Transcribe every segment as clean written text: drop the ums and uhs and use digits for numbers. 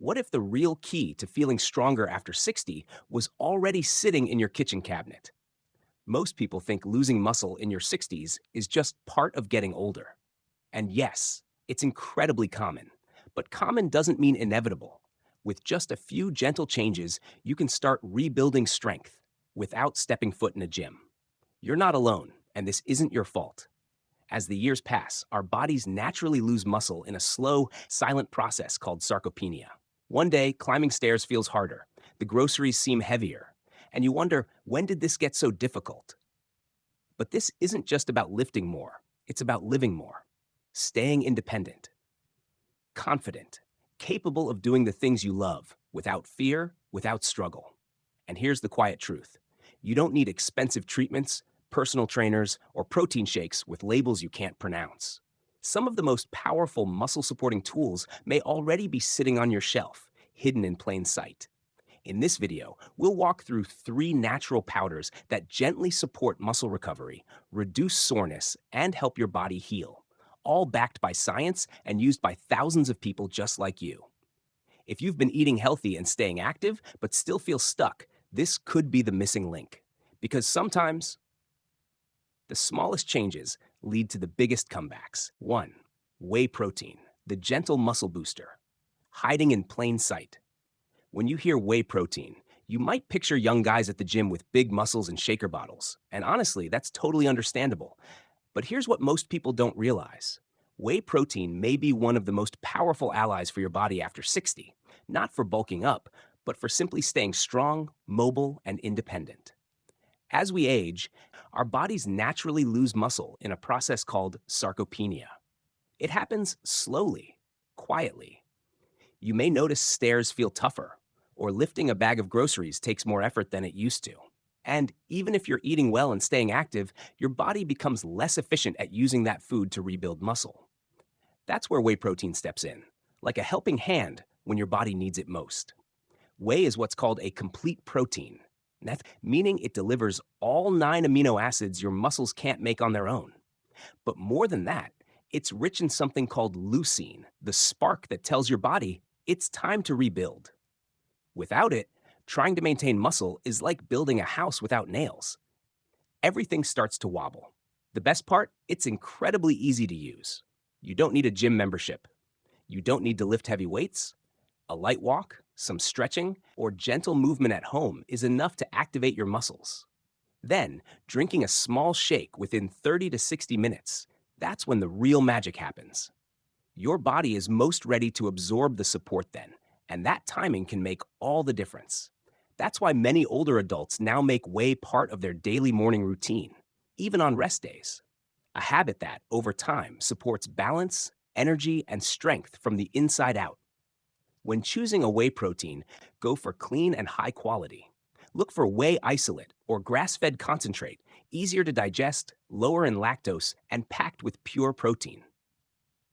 What if the real key to feeling stronger after 60 was already sitting in your kitchen cabinet? Most people think losing muscle in your 60s is just part of getting older. And yes, it's incredibly common. But common doesn't mean inevitable. With just a few gentle changes, you can start rebuilding strength without stepping foot in a gym. You're not alone, and this isn't your fault. As the years pass, our bodies naturally lose muscle in a slow, silent process called sarcopenia. One day, climbing stairs feels harder, the groceries seem heavier, and you wonder, when did this get so difficult? But this isn't just about lifting more, it's about living more, staying independent, confident, capable of doing the things you love without fear, without struggle. And here's the quiet truth: you don't need expensive treatments, personal trainers, or protein shakes with labels you can't pronounce. Some of the most powerful muscle supporting tools may already be sitting on your shelf, hidden in plain sight. In this video, we'll walk through 3 natural powders that gently support muscle recovery, reduce soreness, and help your body heal, all backed by science and used by thousands of people just like you. If you've been eating healthy and staying active, but still feel stuck, this could be the missing link. Because sometimes, the smallest changes lead to the biggest comebacks. 1. Whey protein, the gentle muscle booster, hiding in plain sight. When you hear whey protein, you might picture young guys at the gym with big muscles and shaker bottles. And honestly, that's totally understandable. But here's what most people don't realize. Whey protein may be one of the most powerful allies for your body after 60, not for bulking up, but for simply staying strong, mobile, and independent. As we age, our bodies naturally lose muscle in a process called sarcopenia. It happens slowly, quietly. You may notice stairs feel tougher, or lifting a bag of groceries takes more effort than it used to. And even if you're eating well and staying active, your body becomes less efficient at using that food to rebuild muscle. That's where whey protein steps in, like a helping hand when your body needs it most. Whey is what's called a complete protein, that's meaning it delivers all 9 amino acids your muscles can't make on their own. But more than that, it's rich in something called leucine, the spark that tells your body it's time to rebuild. Without it, trying to maintain muscle is like building a house without nails. Everything starts to wobble. The best part, it's incredibly easy to use. You don't need a gym membership. You don't need to lift heavy weights. A light walk, some stretching, or gentle movement at home is enough to activate your muscles. Then, drinking a small shake within 30 to 60 minutes, that's when the real magic happens. Your body is most ready to absorb the support then, and that timing can make all the difference. That's why many older adults now make whey part of their daily morning routine, even on rest days. A habit that, over time, supports balance, energy, and strength from the inside out. When choosing a whey protein, go for clean and high quality. Look for whey isolate or grass-fed concentrate, easier to digest, lower in lactose, and packed with pure protein.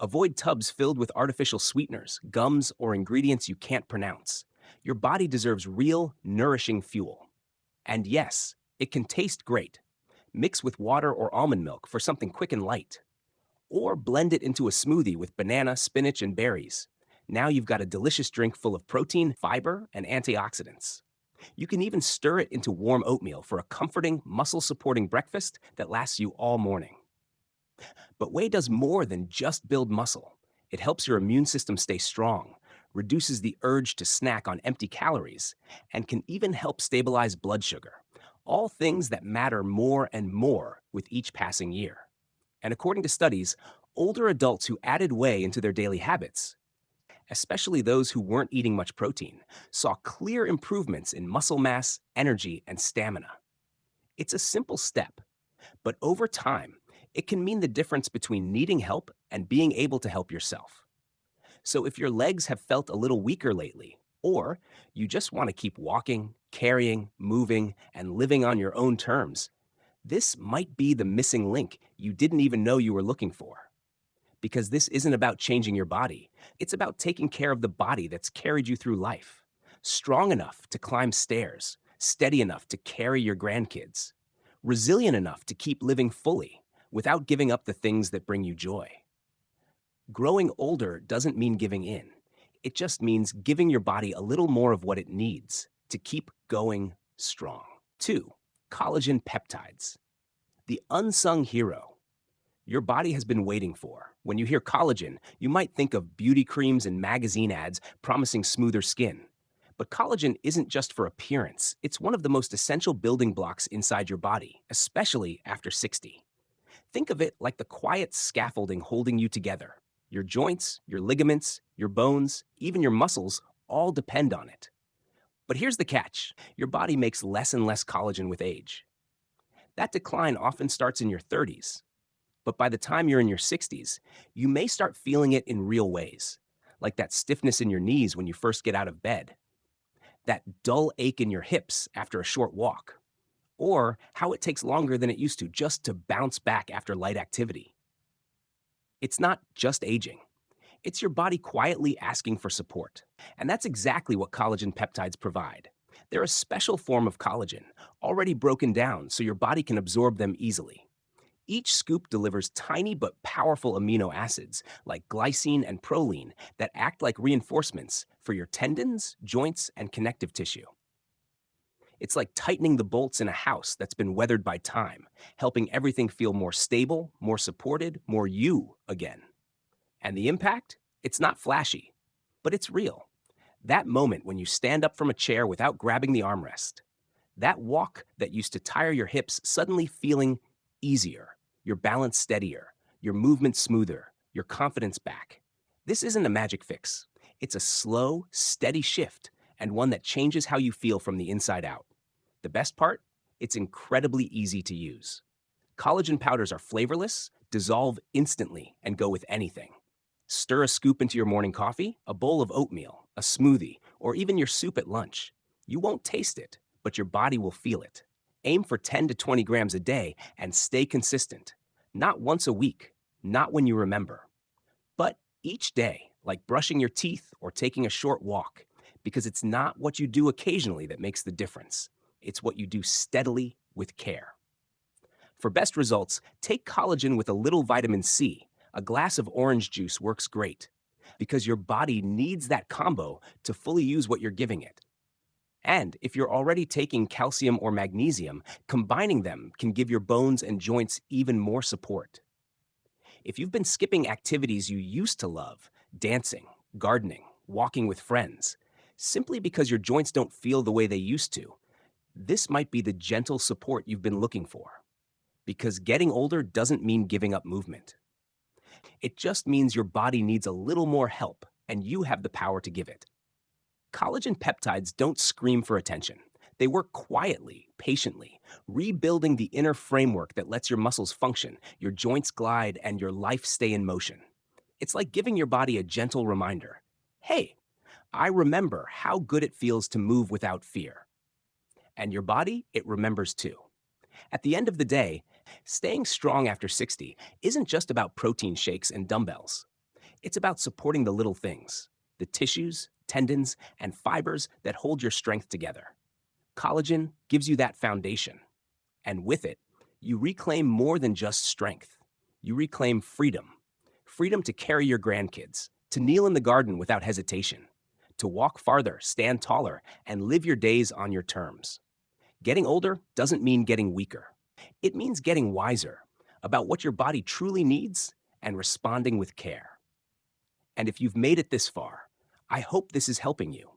Avoid tubs filled with artificial sweeteners, gums, or ingredients you can't pronounce. Your body deserves real, nourishing fuel. And yes, it can taste great. Mix with water or almond milk for something quick and light. Or blend it into a smoothie with banana, spinach, and berries. Now you've got a delicious drink full of protein, fiber, and antioxidants. You can even stir it into warm oatmeal for a comforting, muscle-supporting breakfast that lasts you all morning. But whey does more than just build muscle. It helps your immune system stay strong, reduces the urge to snack on empty calories, and can even help stabilize blood sugar. All things that matter more and more with each passing year. And according to studies, older adults who added whey into their daily habits, especially those who weren't eating much protein, saw clear improvements in muscle mass, energy, and stamina. It's a simple step, but over time, it can mean the difference between needing help and being able to help yourself. So if your legs have felt a little weaker lately, or you just want to keep walking, carrying, moving, and living on your own terms, this might be the missing link you didn't even know you were looking for. Because this isn't about changing your body, it's about taking care of the body that's carried you through life. Strong enough to climb stairs, steady enough to carry your grandkids, resilient enough to keep living fully without giving up the things that bring you joy. Growing older doesn't mean giving in. It just means giving your body a little more of what it needs to keep going strong. 2. Collagen peptides, the unsung hero your body has been waiting for. When you hear collagen, you might think of beauty creams and magazine ads promising smoother skin. But collagen isn't just for appearance, it's one of the most essential building blocks inside your body, especially after 60. Think of it like the quiet scaffolding holding you together. Your joints, your ligaments, your bones, even your muscles all depend on it. But here's the catch: your body makes less and less collagen with age. That decline often starts in your 30s, but by the time you're in your 60s, you may start feeling it in real ways, like that stiffness in your knees when you first get out of bed, that dull ache in your hips after a short walk, or how it takes longer than it used to just to bounce back after light activity. It's not just aging. It's your body quietly asking for support. And that's exactly what collagen peptides provide. They're a special form of collagen, already broken down so your body can absorb them easily. Each scoop delivers tiny but powerful amino acids like glycine and proline that act like reinforcements for your tendons, joints, and connective tissue. It's like tightening the bolts in a house that's been weathered by time, helping everything feel more stable, more supported, more you again. And the impact? It's not flashy, but it's real. That moment when you stand up from a chair without grabbing the armrest. That walk that used to tire your hips suddenly feeling easier, your balance steadier, your movement smoother, your confidence back. This isn't a magic fix. It's a slow, steady shift, and one that changes how you feel from the inside out. The best part? It's incredibly easy to use. Collagen powders are flavorless, dissolve instantly, and go with anything. Stir a scoop into your morning coffee, a bowl of oatmeal, a smoothie, or even your soup at lunch. You won't taste it, but your body will feel it. Aim for 10 to 20 grams a day and stay consistent. Not once a week, not when you remember, but each day, like brushing your teeth or taking a short walk, because it's not what you do occasionally that makes the difference. It's what you do steadily with care. For best results, take collagen with a little vitamin C. A glass of orange juice works great, because your body needs that combo to fully use what you're giving it. And if you're already taking calcium or magnesium, combining them can give your bones and joints even more support. If you've been skipping activities you used to love, dancing, gardening, walking with friends, simply because your joints don't feel the way they used to, this might be the gentle support you've been looking for. Because getting older doesn't mean giving up movement. It just means your body needs a little more help, and you have the power to give it. Collagen peptides don't scream for attention. They work quietly, patiently, rebuilding the inner framework that lets your muscles function, your joints glide, and your life stay in motion. It's like giving your body a gentle reminder. Hey, I remember how good it feels to move without fear. And your body, it remembers too. At the end of the day, staying strong after 60 isn't just about protein shakes and dumbbells. It's about supporting the little things, the tissues, tendons, and fibers that hold your strength together. Collagen gives you that foundation. And with it, you reclaim more than just strength. You reclaim freedom. Freedom to carry your grandkids, to kneel in the garden without hesitation, to walk farther, stand taller, and live your days on your terms. Getting older doesn't mean getting weaker. It means getting wiser about what your body truly needs and responding with care. And if you've made it this far, I hope this is helping you.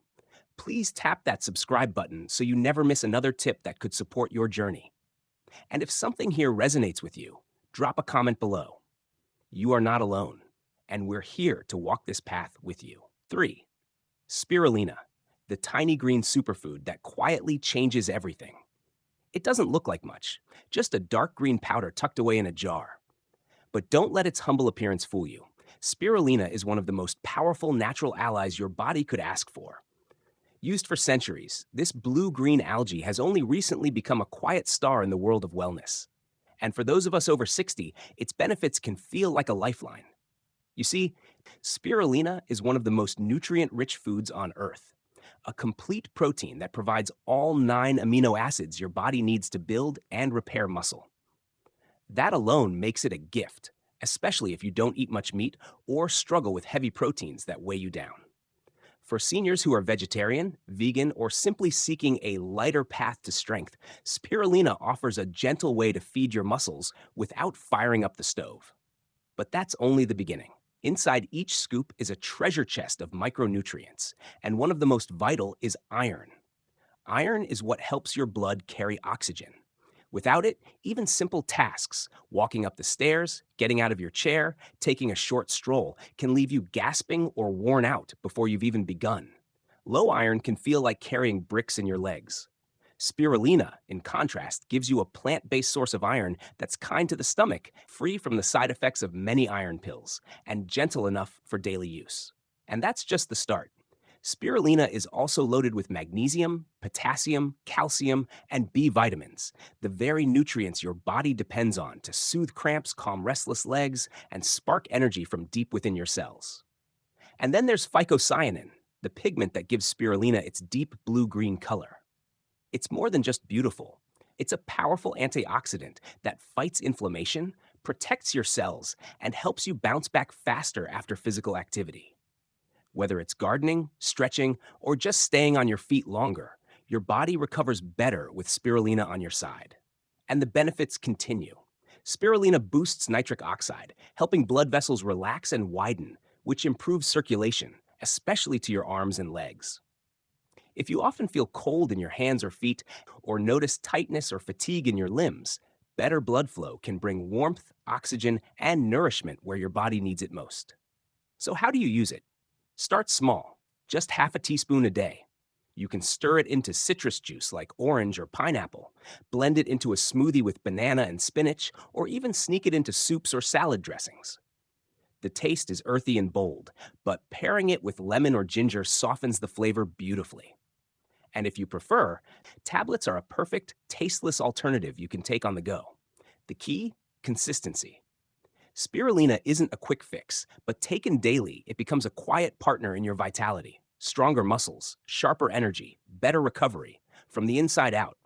Please tap that subscribe button so you never miss another tip that could support your journey. And if something here resonates with you, drop a comment below. You are not alone, and we're here to walk this path with you. 3. Spirulina, the tiny green superfood that quietly changes everything. It doesn't look like much, just a dark green powder tucked away in a jar. But don't let its humble appearance fool you. Spirulina is one of the most powerful natural allies your body could ask for. Used for centuries, this blue-green algae has only recently become a quiet star in the world of wellness. And for those of us over 60, its benefits can feel like a lifeline. You see, spirulina is one of the most nutrient-rich foods on Earth. A complete protein that provides all 9 amino acids your body needs to build and repair muscle. That alone makes it a gift, especially if you don't eat much meat or struggle with heavy proteins that weigh you down. For seniors who are vegetarian, vegan, or simply seeking a lighter path to strength, spirulina offers a gentle way to feed your muscles without firing up the stove. But that's only the beginning. Inside each scoop is a treasure chest of micronutrients, and one of the most vital is iron. Iron is what helps your blood carry oxygen. Without it, even simple tasks, walking up the stairs, getting out of your chair, taking a short stroll, can leave you gasping or worn out before you've even begun. Low iron can feel like carrying bricks in your legs. Spirulina, in contrast, gives you a plant-based source of iron that's kind to the stomach, free from the side effects of many iron pills, and gentle enough for daily use. And that's just the start. Spirulina is also loaded with magnesium, potassium, calcium, and B vitamins, the very nutrients your body depends on to soothe cramps, calm restless legs, and spark energy from deep within your cells. And then there's phycocyanin, the pigment that gives spirulina its deep blue-green color. It's more than just beautiful. It's a powerful antioxidant that fights inflammation, protects your cells, and helps you bounce back faster after physical activity. Whether it's gardening, stretching, or just staying on your feet longer, your body recovers better with spirulina on your side. And the benefits continue. Spirulina boosts nitric oxide, helping blood vessels relax and widen, which improves circulation, especially to your arms and legs. If you often feel cold in your hands or feet, or notice tightness or fatigue in your limbs, better blood flow can bring warmth, oxygen, and nourishment where your body needs it most. So how do you use it? Start small, just half a teaspoon a day. You can stir it into citrus juice like orange or pineapple, blend it into a smoothie with banana and spinach, or even sneak it into soups or salad dressings. The taste is earthy and bold, but pairing it with lemon or ginger softens the flavor beautifully. And if you prefer, tablets are a perfect, tasteless alternative you can take on the go. The key? Consistency. Spirulina isn't a quick fix, but taken daily, it becomes a quiet partner in your vitality. Stronger muscles, sharper energy, better recovery, from the inside out.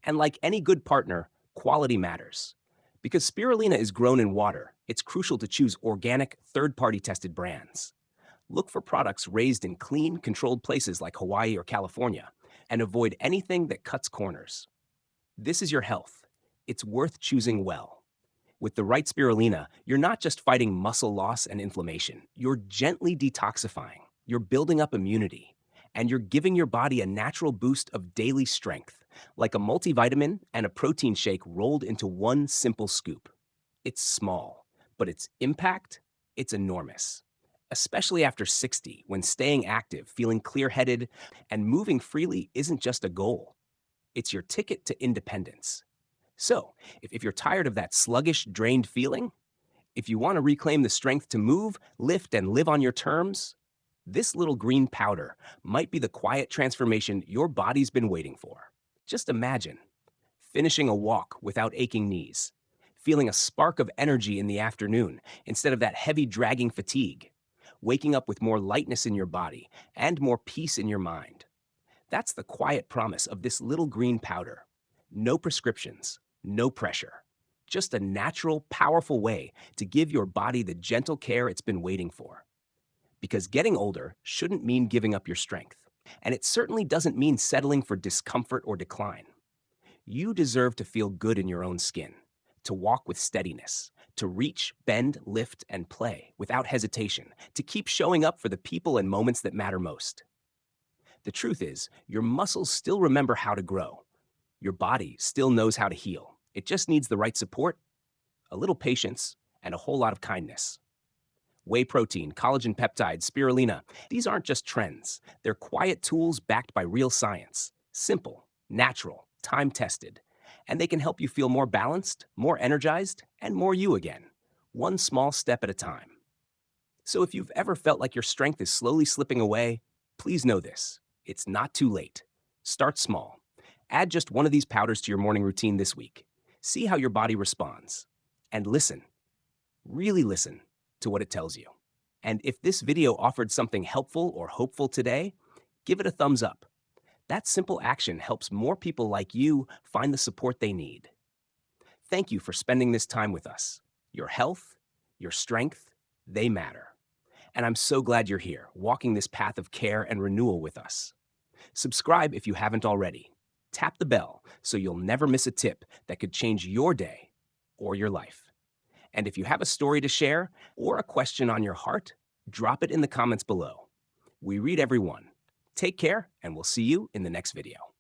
And like any good partner, quality matters. Because spirulina is grown in water, it's crucial to choose organic, third-party tested brands. Look for products raised in clean, controlled places like Hawaii or California, and avoid anything that cuts corners. This is your health. It's worth choosing well. With the right spirulina, you're not just fighting muscle loss and inflammation. You're gently detoxifying, you're building up immunity, and you're giving your body a natural boost of daily strength, like a multivitamin and a protein shake rolled into one simple scoop. It's small, but its impact, it's enormous. Especially after 60, when staying active, feeling clear-headed, and moving freely isn't just a goal. It's your ticket to independence. So, if you're tired of that sluggish, drained feeling, if you want to reclaim the strength to move, lift, and live on your terms, this little green powder might be the quiet transformation your body's been waiting for. Just imagine finishing a walk without aching knees, feeling a spark of energy in the afternoon instead of that heavy, dragging fatigue, waking up with more lightness in your body and more peace in your mind. That's the quiet promise of this little green powder. No prescriptions, no pressure. Just a natural, powerful way to give your body the gentle care it's been waiting for. Because getting older shouldn't mean giving up your strength. And it certainly doesn't mean settling for discomfort or decline. You deserve to feel good in your own skin, to walk with steadiness, to reach, bend, lift, and play without hesitation, to keep showing up for the people and moments that matter most. The truth is, your muscles still remember how to grow. Your body still knows how to heal. It just needs the right support, a little patience, and a whole lot of kindness. Whey protein, collagen peptides, spirulina, these aren't just trends. They're quiet tools backed by real science. Simple, natural, time-tested. And they can help you feel more balanced, more energized, and more you again. One small step at a time. So if you've ever felt like your strength is slowly slipping away, please know this. It's not too late. Start small. Add just one of these powders to your morning routine this week. See how your body responds. And listen. Really listen to what it tells you. And if this video offered something helpful or hopeful today, give it a thumbs up. That simple action helps more people like you find the support they need. Thank you for spending this time with us. Your health, your strength, they matter. And I'm so glad you're here, walking this path of care and renewal with us. Subscribe if you haven't already. Tap the bell so you'll never miss a tip that could change your day or your life. And if you have a story to share or a question on your heart, drop it in the comments below. We read every one. Take care, and we'll see you in the next video.